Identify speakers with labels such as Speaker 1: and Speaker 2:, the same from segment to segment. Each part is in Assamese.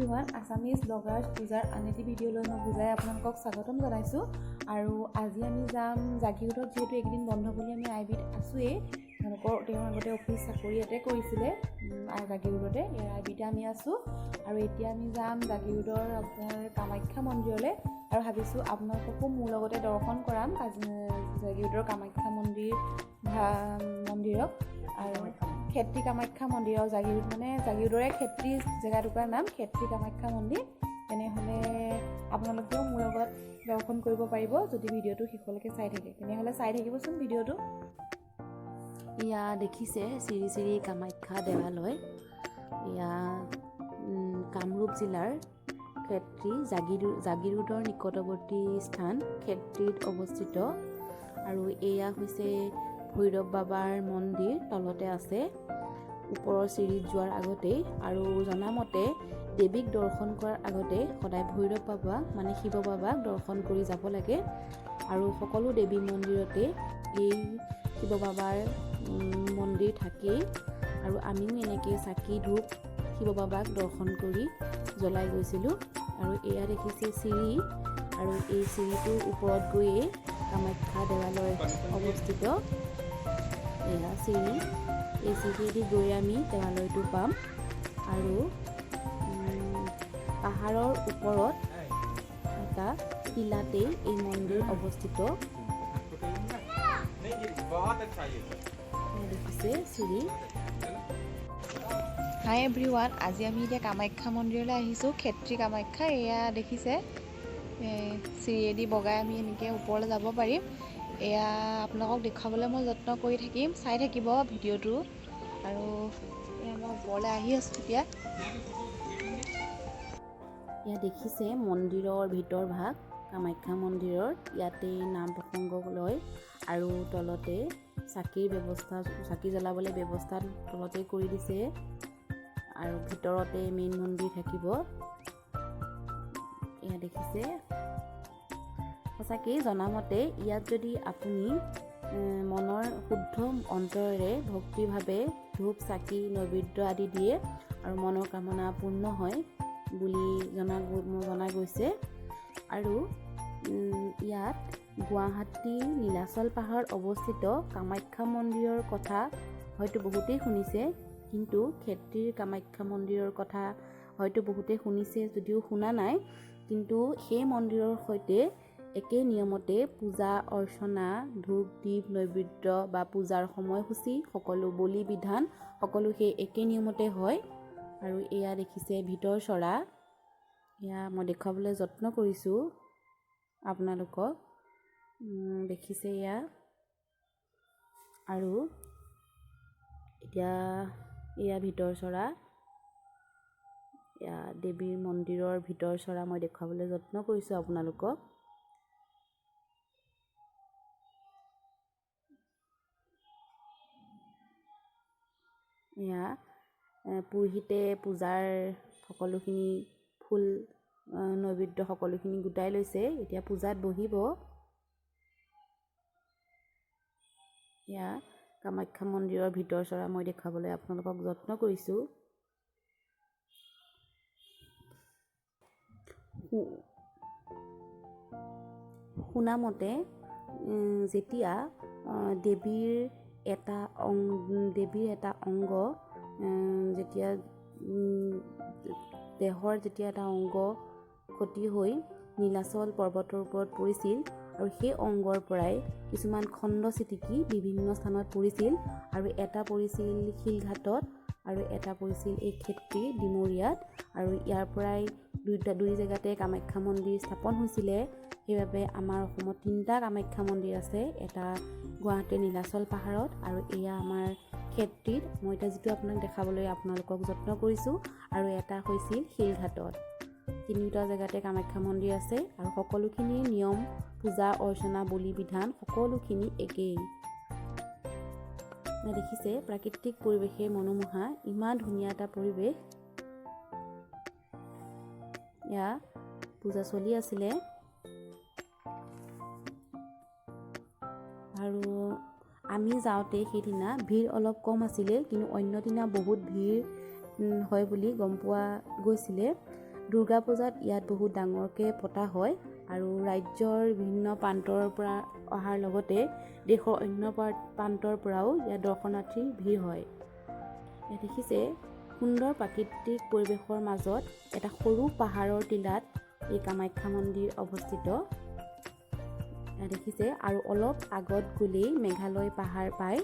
Speaker 1: এভৰিৱান, আছামিজ ব্লগাৰ্ছ পূজাৰ আন এটি ভিডিঅ'লৈ মই পূজাই আপোনালোকক স্বাগতম জনাইছোঁ। আৰু আজি আমি যাম জাগীৰোডত, যিহেতু এইকেইদিন বন্ধ বুলি আমি আইবিত আছোঁৱেই। তেওঁ আগতে অফিচ চাকৰি ইয়াতে কৰিছিলে জাগীৰোডতে, আইবিতে আমি আছোঁ। আৰু এতিয়া আমি যাম জাগীৰোডৰ আপোনাৰ কামাখ্যা মন্দিৰলৈ, আৰু ভাবিছোঁ আপোনালোককো মোৰ লগতে দৰ্শন কৰাম জাগীৰোডৰ কামাখ্যা মন্দিৰক। আৰু ক্ষেত্ৰী কামাখ্যা মন্দিৰ, আৰু জাগীৰোড মানে জাগীৰোডৰে ক্ষেত্ৰী জেগাটুকুৰাৰ নাম ক্ষেত্ৰী কামাখ্যা মন্দিৰ। তেনেহ'লে আপোনালোকেও মোৰ লগত দৰ্শন কৰিব পাৰিব যদি ভিডিঅ'টো শেষলৈকে চাই থাকে। তেনেহ'লে চাই থাকিবচোন ভিডিঅ'টো।
Speaker 2: এয়া দেখিছে শ্ৰী শ্ৰী কামাখ্যা দেৱালয়। এয়া কামৰূপ জিলাৰ ক্ষেত্ৰী জাগীৰোডৰ নিকটৱৰ্তী স্থান ক্ষেত্ৰীত অৱস্থিত। আৰু এয়া হৈছে ভৈৰৱ বাবাৰ মন্দিৰ, তলতে আছে ওপৰৰ চিৰিত যোৱাৰ আগতেই। আৰু জনামতে দেৱীক দৰ্শন কৰাৰ আগতে সদায় ভৈৰৱ বাবা মানে শিৱ বাবাক দৰ্শন কৰি যাব লাগে। আৰু সকলো দেৱী মন্দিৰতে এই শিৱ বাবাৰ মন্দিৰ থাকেই। আৰু আমিও এনেকৈ চাকি ধূপ শিৱ বাবাক দৰ্শন কৰি জ্বলাই গৈছিলোঁ। আৰু এয়া দেখিছে চিৰি, আৰু এই চিৰিটোৰ ওপৰত গৈয়ে কামাখ্যা দেৱালয় অৱস্থিত। এয়া চিৰি, এই চিৰিয়েদি গৈ আমি দেৱালয়টো পাম। আৰু পাহাৰৰ ওপৰত এটা টিলাতেই এই মন্দিৰ অৱস্থিত। দেখিছে চিৰি।
Speaker 1: হাই এভৰিৱান, আজি আমি এতিয়া কামাখ্যা মন্দিৰলৈ আহিছোঁ, ক্ষেত্ৰী কামাখ্যা। এয়া দেখিছে চিৰিয়েদি বগাই আমি এনেকৈ ওপৰলৈ যাব পাৰিম। এয়া আপোনালোকক দেখুৱাবলৈ মই যত্ন কৰি থাকিম, চাই থাকিব ভিডিঅ'টো। আৰু এয়া মই ওপৰলৈ আহি আছোঁ এতিয়া।
Speaker 2: এয়া দেখিছে মন্দিৰৰ ভিতৰ ভাগ কামাখ্যা মন্দিৰৰ। ইয়াতে নাম প্ৰসংগ লয়, আৰু তলতে চাকি জ্বলাবলৈ ব্যৱস্থা তলতে কৰি দিছে। আৰু ভিতৰতে মেইন মন্দিৰ থাকিব। এয়া দেখিছে, সঁচাকেই জনামতে ইয়াত যদি আপুনি মনৰ শুদ্ধ অন্তৰেৰে ভক্তিভাৱে ধূপ চাকি নৈবেদ্য আদি দিয়ে আৰু মনৰ কামনা পূৰ্ণ হয় বুলি জনা গৈছে। আৰু ইয়াত গুৱাহাটীৰ নীলাচল পাহাৰত অৱস্থিত কামাখ্যা মন্দিৰৰ কথা হয়তো বহুতেই শুনিছে, কিন্তু ক্ষেত্ৰীৰ কামাখ্যা মন্দিৰৰ কথা হয়তো বহুতেই শুনিছে যদিও শুনা নাই। কিন্তু সেই মন্দিৰৰ সৈতে একে নিয়মতে পূজা অৰ্চনা, ধূপ দীপ নৈবেদ্য বা পূজাৰ সময়সূচী, সকলো বলি বিধান সকলো সেই একে নিয়মতে হয়। আৰু এয়া দেখিছে ভিতৰ চৰা, এয়া মই দেখুৱাবলৈ যত্ন কৰিছোঁ আপোনালোকক। দেখিছে এয়া। আৰু এতিয়া এয়া ভিতৰ চৰা, এয়া দেৱীৰ মন্দিৰৰ ভিতৰ চৰা মই দেখুৱাবলৈ যত্ন কৰিছোঁ আপোনালোকক। এয়া পুৰোহিতে পূজাৰ সকলোখিনি ফুল নৈবেদ্য সকলোখিনি গোটাই লৈছে, এতিয়া পূজাত বহিব। এয়া কামাখ্যা মন্দিৰৰ ভিতৰ চৰা মই দেখুৱাবলৈ আপোনালোকক যত্ন কৰিছোঁ। শুনামতে যেতিয়া দেৱীৰ এটা অংগ যেতিয়া দেহৰ যেতিয়া এটা অংগ ক্ষতি হৈ নীলাচল পৰ্বতৰ ওপৰত পৰিছিল, আৰু সেই অংগৰ পৰাই কিছুমান খণ্ড ছিটিকি বিভিন্ন স্থানত পৰিছিল। আৰু এটা পৰিছিল শিলঘাটত, আৰু এটা পৰিছিল এই ক্ষেত্ৰী ডিমৰীয়াত। আৰু ইয়াৰ পৰাই দুই জেগাতে কামাখ্যা মন্দিৰ স্থাপন হৈছিলে। সেইবাবে আমাৰ অসমত 3টা কামাখ্যা মন্দিৰ আছে, এটা গুৱাহাটীৰ নীলাচল পাহাৰত, আৰু এয়া আমাৰ ক্ষেত্ৰীত মই এতিয়া যিটো আপোনালোকক যত্ন কৰিছোঁ। আৰু এটা হৈছিল শিলঘাটত। 3টা জেগাতে কামাখ্যা মন্দিৰ আছে, আৰু সকলোখিনি নিয়ম পূজা অৰ্চনা বলি বিধান সকলোখিনি একেই। দেখিছে প্ৰাকৃতিক পৰিৱেশে মনোমোহা, ইমান ধুনীয়া এটা পৰিৱেশ। এয়া পূজা চলি আছিলে। আৰু আমি যাওঁতে সেইদিনা ভিৰ অলপ কম আছিলে, কিন্তু অন্য দিনা বহুত ভিৰ হয় বুলি গম পোৱা গৈছিলে। দুৰ্গা পূজাত ইয়াত বহুত ডাঙৰকৈ পতা হয় আৰু ৰাজ্যৰ বিভিন্ন প্ৰান্তৰ পৰা অহাৰ লগতে দেশৰ অন্য প্ৰান্তৰ পৰাও ইয়াত দৰ্শনাৰ্থীৰ ভিৰ হয়। ইয়াত দেখিছে সুন্দৰ প্ৰাকৃতিক পৰিৱেশৰ মাজত এটা সৰু পাহাৰৰ টিলাত এই কামাখ্যা মন্দিৰ অৱস্থিত। দেখিছে আৰু অলপ আগত গ'লেই মেঘালয় পাহাৰ পায়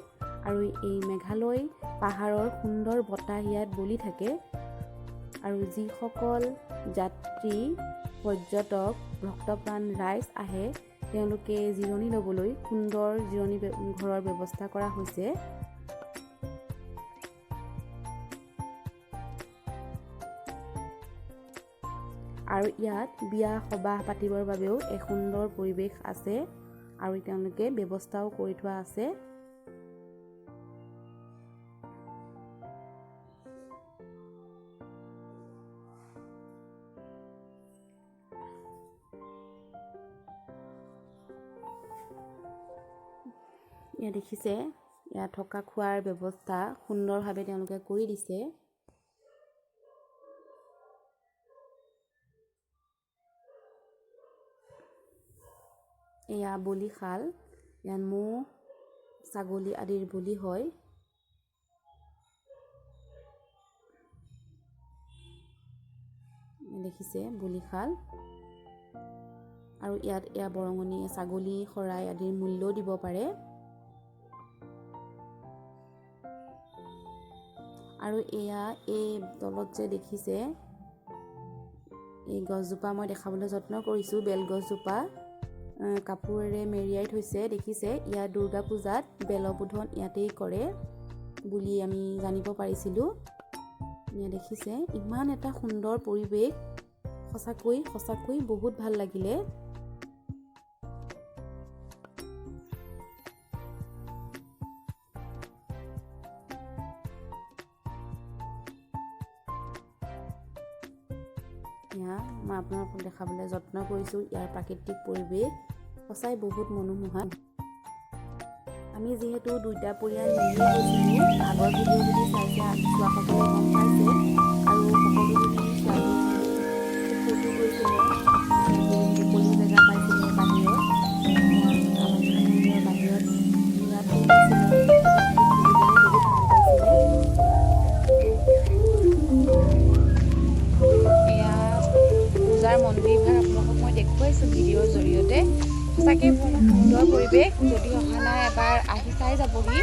Speaker 2: আৰু এই মেঘালয় পাহাৰৰ সুন্দৰ বতাহ ইয়াত বলি থাকে আৰু যিসকল যাত্ৰী পৰ্যটক ভক্তপ্ৰাণ ৰাইজ আহে তেওঁলোকে জিৰণি ল'বলৈ সুন্দৰ জিৰণি ঘৰৰ ব্যৱস্থা কৰা হৈছে। আৰু ইয়াত বিয়া সবাহ পাতিবৰ বাবেও এক সুন্দৰ পৰিৱেশ আছে আৰু তেওঁলোকে ব্যৱস্থাও কৰি থোৱা আছে। ইয়াত দেখিছে ইয়াত থকা খোৱাৰ ব্যৱস্থা সুন্দৰভাৱে তেওঁলোকে কৰি দিছে। এয়া বলিশাল, ইয়াত ম'হ ছাগলী আদিৰ বলি হয়। দেখিছে বলিশাল আৰু ইয়াত এয়া বৰঙণি ছাগলী শৰাই আদিৰ মূল্যও দিব পাৰে। আৰু এয়া এই তলত যে দেখিছে এই গছজোপা মই দেখাবলৈ যত্ন কৰিছোঁ, বেলগছজোপা কাপোৰেৰে মেৰিয়াই থৈছে। দেখিছে ইয়াত দুৰ্গা পূজাত বেলবোধন ইয়াতেই কৰে বুলি আমি জানিব পাৰিছিলোঁ। ইয়াত দেখিছে ইমান এটা সুন্দৰ পৰিৱেশ, সঁচাকৈ বহুত ভাল লাগিলে। মই আপোনালোকক দেখাবলৈ যত্ন কৰিছোঁ ইয়াৰ প্ৰাকৃতিক পৰিৱেশ সঁচাই বহুত মনোমোহা। আমি যিহেতু দুইটা পৰিয়াল মিলি গৈছিলোঁ, আগৰ ভিডিঅ' যদি চাইছে চোৱাসকলে গম পাইছে আৰু সকলো যদি ছোৱালী ফূৰ্তি কৰিছিলে, মুকলি জেগা পাইছিলে বাহিৰত, কামাখ্যা মন্দিৰৰ বাহিৰত ইয়াত পূজাৰ মন্দিৰভাগ আপোনালোকক মই দেখুৱাইছোঁ ভিডিঅ'ৰ জৰিয়তে। সঁচাকৈ বহুত সুন্দৰ পৰিৱেশ, যদি অহা নাই এবাৰ আহি চাই যাবহি।